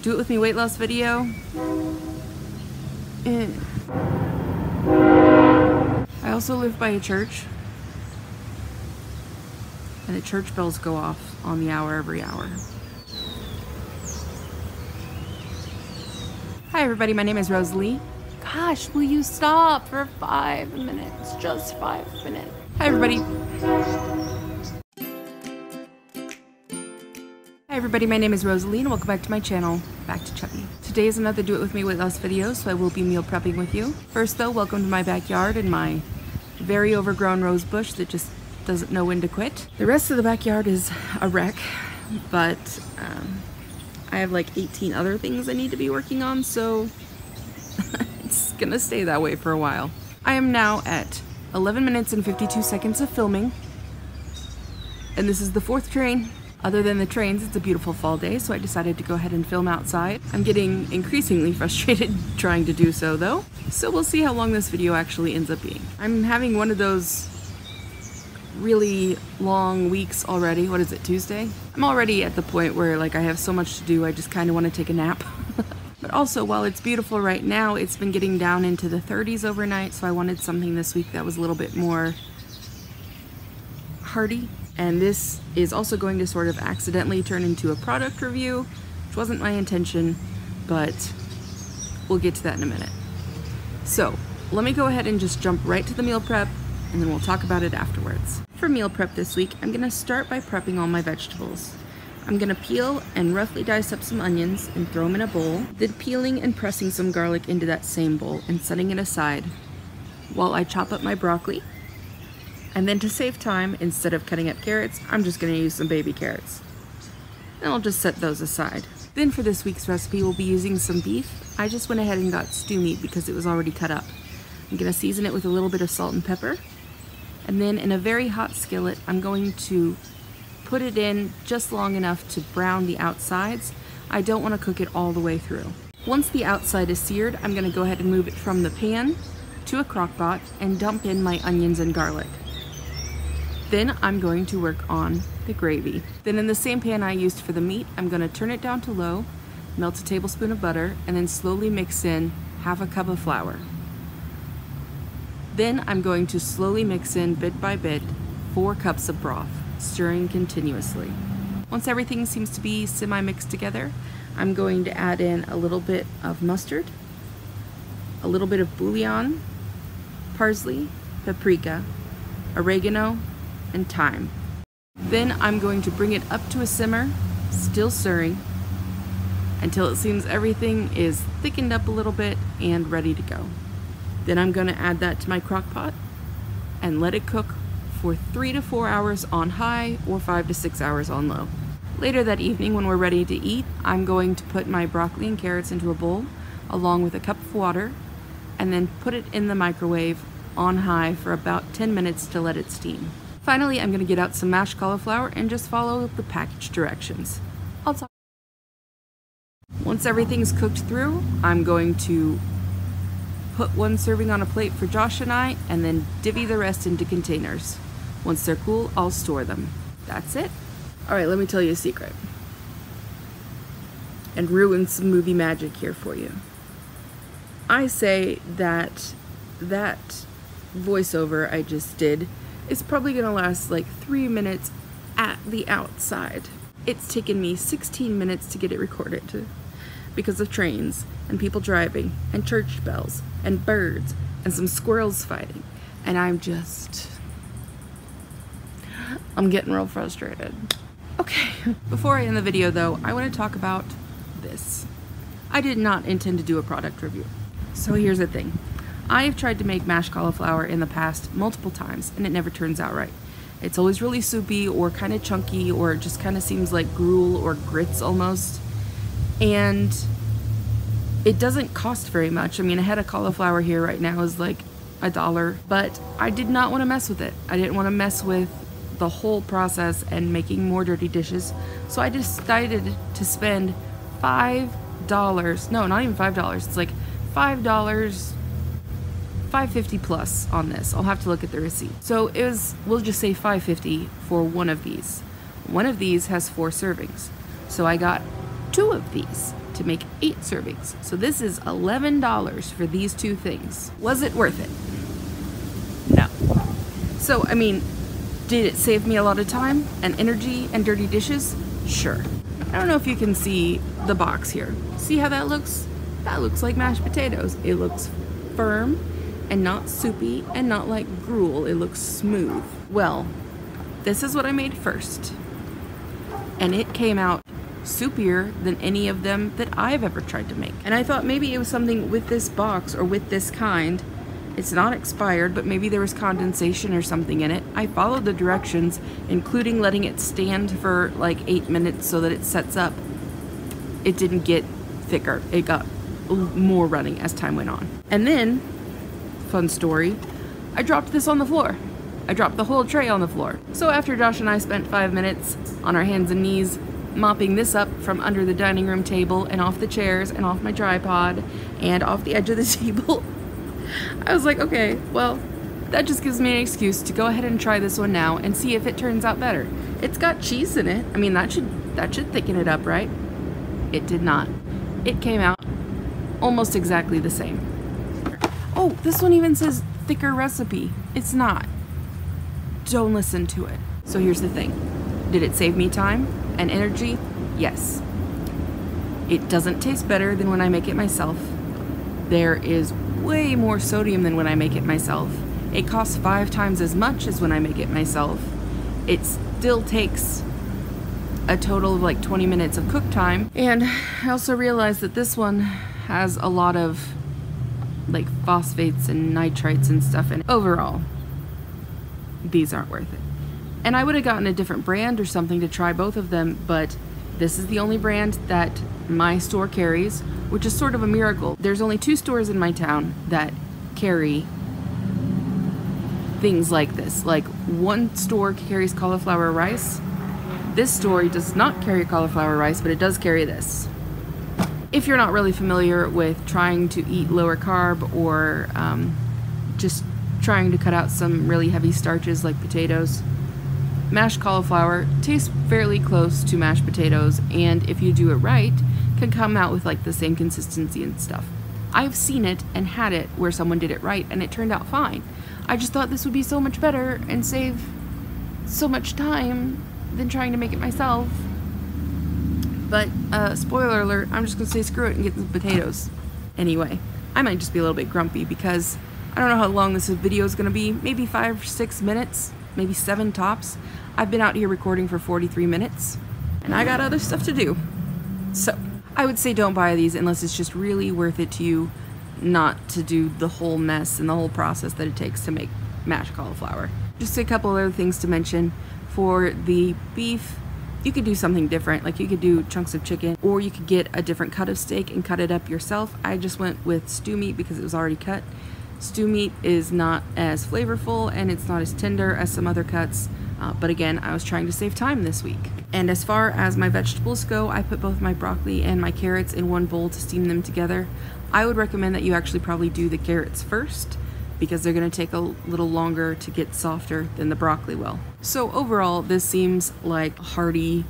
do it with me weight loss video. I also live by a church, and the church bells go off on the hour every hour. Hi everybody, my name is Rosalie. Gosh, will you stop for 5 minutes? Just 5 minutes. Hi everybody. Hi everybody, my name is Rosalie and welcome back to my channel, back to Chubby. Today is another do it with me weight loss video, so I will be meal prepping with you. First though, welcome to my backyard and my very overgrown rose bush that just doesn't know when to quit. The rest of the backyard is a wreck, but I have like 18 other things I need to be working on, so it's gonna stay that way for a while. I am now at 11 minutes and 52 seconds of filming, and this is the 4th train. Other than the trains, it's a beautiful fall day, so I decided to go ahead and film outside. I'm getting increasingly frustrated trying to do so though, so we'll see how long this video actually ends up being. I'm having one of those really long weeks already. What is it, Tuesday? I'm already at the point where like I have so much to do, I just kind of want to take a nap. But also, while it's beautiful right now, it's been getting down into the 30s overnight, so I wanted something this week that was a little bit more hearty. And this is also going to sort of accidentally turn into a product review, which wasn't my intention, but we'll get to that in a minute. So let me go ahead and just jump right to the meal prep, and then we'll talk about it afterwards. For meal prep this week, I'm gonna start by prepping all my vegetables. I'm gonna peel and roughly dice up some onions and throw them in a bowl, then peeling and pressing some garlic into that same bowl and setting it aside while I chop up my broccoli. And then to save time, instead of cutting up carrots, I'm just gonna use some baby carrots. And I'll just set those aside. Then for this week's recipe, we'll be using some beef. I just went ahead and got stew meat because it was already cut up. I'm gonna season it with a little bit of salt and pepper. And then in a very hot skillet, I'm going to put it in just long enough to brown the outsides. I don't wanna cook it all the way through. Once the outside is seared, I'm gonna go ahead and move it from the pan to a crock pot and dump in my onions and garlic. Then I'm going to work on the gravy. Then in the same pan I used for the meat, I'm gonna turn it down to low, melt a tablespoon of butter, and then slowly mix in half a cup of flour. Then I'm going to slowly mix in, bit by bit, 4 cups of broth, stirring continuously. Once everything seems to be semi-mixed together, I'm going to add in a little bit of mustard, a little bit of bouillon, parsley, paprika, oregano, and thyme. Then I'm going to bring it up to a simmer, still stirring, until it seems everything is thickened up a little bit and ready to go. Then I'm going to add that to my crock pot and let it cook for 3 to 4 hours on high or 5 to 6 hours on low. Later that evening, when we're ready to eat, I'm going to put my broccoli and carrots into a bowl along with a cup of water and then put it in the microwave on high for about 10 minutes to let it steam. Finally, I'm going to get out some mashed cauliflower and just follow the package directions. Once everything's cooked through, I'm going to put 1 serving on a plate for Josh and I, and then divvy the rest into containers. Once they're cool, I'll store them. That's it. Alright, let me tell you a secret. And ruin some movie magic here for you. I say that voiceover I just did is probably gonna last like 3 minutes at the outside. It's taken me 16 minutes to get it recorded because of trains and people driving and church bells and birds and some squirrels fighting, and I'm getting real frustrated. Okay, before I end the video though, I want to talk about this. I did not intend to do a product review. So here's the thing. I have tried to make mashed cauliflower in the past multiple times and it never turns out right. It's always really soupy or kind of chunky, or it just kind of seems like gruel or grits almost. And it doesn't cost very much. I mean, a head of cauliflower here right now is like $1, but I did not want to mess with it. I didn't want to mess with the whole process and making more dirty dishes. So I decided to spend $5, no, not even $5, it's like $5, $5.50 plus on this. I'll have to look at the receipt. So it was, we'll just say $5.50 for one of these. One of these has 4 servings. So I got 2 of these to make 8 servings. So this is $11 for these 2 things. Was it worth it? No. So, I mean, did it save me a lot of time and energy and dirty dishes? Sure. I don't know if you can see the box here. See how that looks? That looks like mashed potatoes. It looks firm and not soupy and not like gruel. It looks smooth. Well, this is what I made first. And it came out soupier than any of them that I've ever tried to make. And I thought maybe it was something with this box or with this kind. It's not expired, but maybe there was condensation or something in it. I followed the directions, including letting it stand for like 8 minutes so that it sets up. It didn't get thicker. It got more runny as time went on. And then, fun story, I dropped this on the floor. I dropped the whole tray on the floor. So after Josh and I spent 5 minutes on our hands and knees mopping this up from under the dining room table and off the chairs and off my tripod and off the edge of the table, I was like, okay, well, that just gives me an excuse to go ahead and try this one now and see if it turns out better. It's got cheese in it. I mean, that should thicken it up, right? It did not. It came out almost exactly the same. Oh, this one even says thicker recipe. It's not. Don't listen to it. So here's the thing. Did it save me time and energy? Yes. It doesn't taste better than when I make it myself. There is way more sodium than when I make it myself. It costs 5 times as much as when I make it myself. It still takes a total of like 20 minutes of cook time. And I also realized that this one has a lot of like phosphates and nitrites and stuff in it. Overall, these aren't worth it. And I would have gotten a different brand or something to try both of them, but this is the only brand that my store carries, which is sort of a miracle. There's only 2 stores in my town that carry things like this. Like, one store carries cauliflower rice. This store does not carry cauliflower rice, but it does carry this. If you're not really familiar with trying to eat lower carb or just trying to cut out some really heavy starches like potatoes, mashed cauliflower tastes fairly close to mashed potatoes, and if you do it right, can come out with like the same consistency and stuff. I've seen it and had it where someone did it right and it turned out fine. I just thought this would be so much better and save so much time than trying to make it myself. But spoiler alert, I'm just gonna say screw it and get the potatoes. Anyway, I might just be a little bit grumpy because I don't know how long this video is gonna be. Maybe 5 or 6 minutes, maybe 7 tops. I've been out here recording for 43 minutes and I got other stuff to do. So I would say don't buy these unless it's just really worth it to you not to do the whole mess and the whole process that it takes to make mashed cauliflower. Just a couple other things to mention. For the beef, you could do something different. Like, you could do chunks of chicken, or you could get a different cut of steak and cut it up yourself. I just went with stew meat because it was already cut. Stew meat is not as flavorful and it's not as tender as some other cuts, but again, I was trying to save time this week. And as far as my vegetables go, I put both my broccoli and my carrots in one bowl to steam them together. I would recommend that you actually probably do the carrots first, because they're going to take a little longer to get softer than the broccoli will. So overall, this seems like a hearty,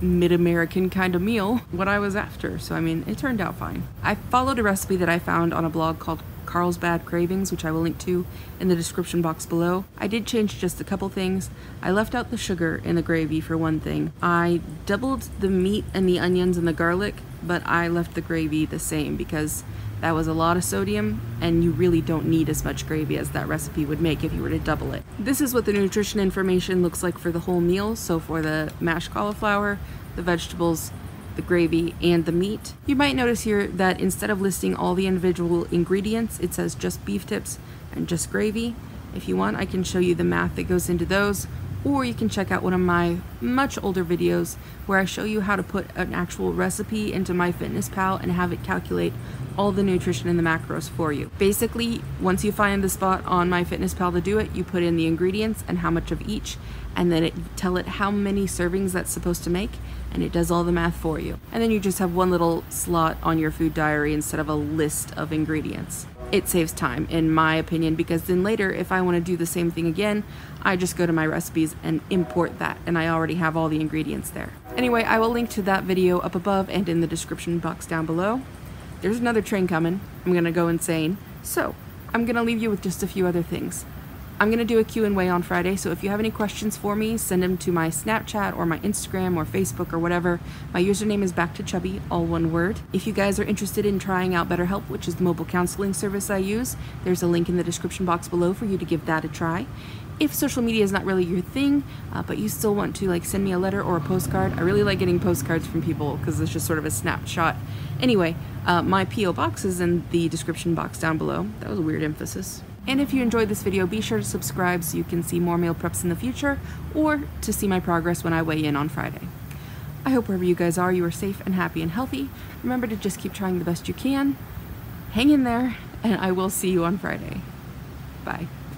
mid-American kind of meal, what I was after. So I mean, it turned out fine. I followed a recipe that I found on a blog called Carlsbad Cravings, which I will link to in the description box below. I did change just a couple things. I left out the sugar in the gravy for one thing. I doubled the meat and the onions and the garlic, but I left the gravy the same because that was a lot of sodium and you really don't need as much gravy as that recipe would make if you were to double it. This is what the nutrition information looks like for the whole meal. So for the mashed cauliflower, the vegetables, the gravy, and the meat. You might notice here that instead of listing all the individual ingredients, it says just beef tips and just gravy. If you want, I can show you the math that goes into those, or you can check out one of my much older videos where I show you how to put an actual recipe into MyFitnessPal and have it calculate all the nutrition and the macros for you. Basically, once you find the spot on MyFitnessPal to do it, you put in the ingredients and how much of each, and then tell it how many servings that's supposed to make, and it does all the math for you. And then you just have one little slot on your food diary instead of a list of ingredients. It saves time, in my opinion, because then later, if I want to do the same thing again, I just go to my recipes and import that, and I already have all the ingredients there. Anyway, I will link to that video up above and in the description box down below. There's another train coming. I'm gonna go insane. So, I'm gonna leave you with just a few other things. I'm gonna do a Q&A on Friday, so if you have any questions for me, send them to my Snapchat or my Instagram or Facebook or whatever. My username is backtochubby, all one word. If you guys are interested in trying out BetterHelp, which is the mobile counseling service I use, there's a link in the description box below for you to give that a try. If social media is not really your thing, but you still want to send me a letter or a postcard, I really like getting postcards from people because it's just sort of a snapshot. Anyway, my P.O. box is in the description box down below. That was a weird emphasis. And if you enjoyed this video, be sure to subscribe so you can see more meal preps in the future, or to see my progress when I weigh in on Friday. I hope wherever you guys are, you are safe and happy and healthy. Remember to just keep trying the best you can. Hang in there, and I will see you on Friday. Bye.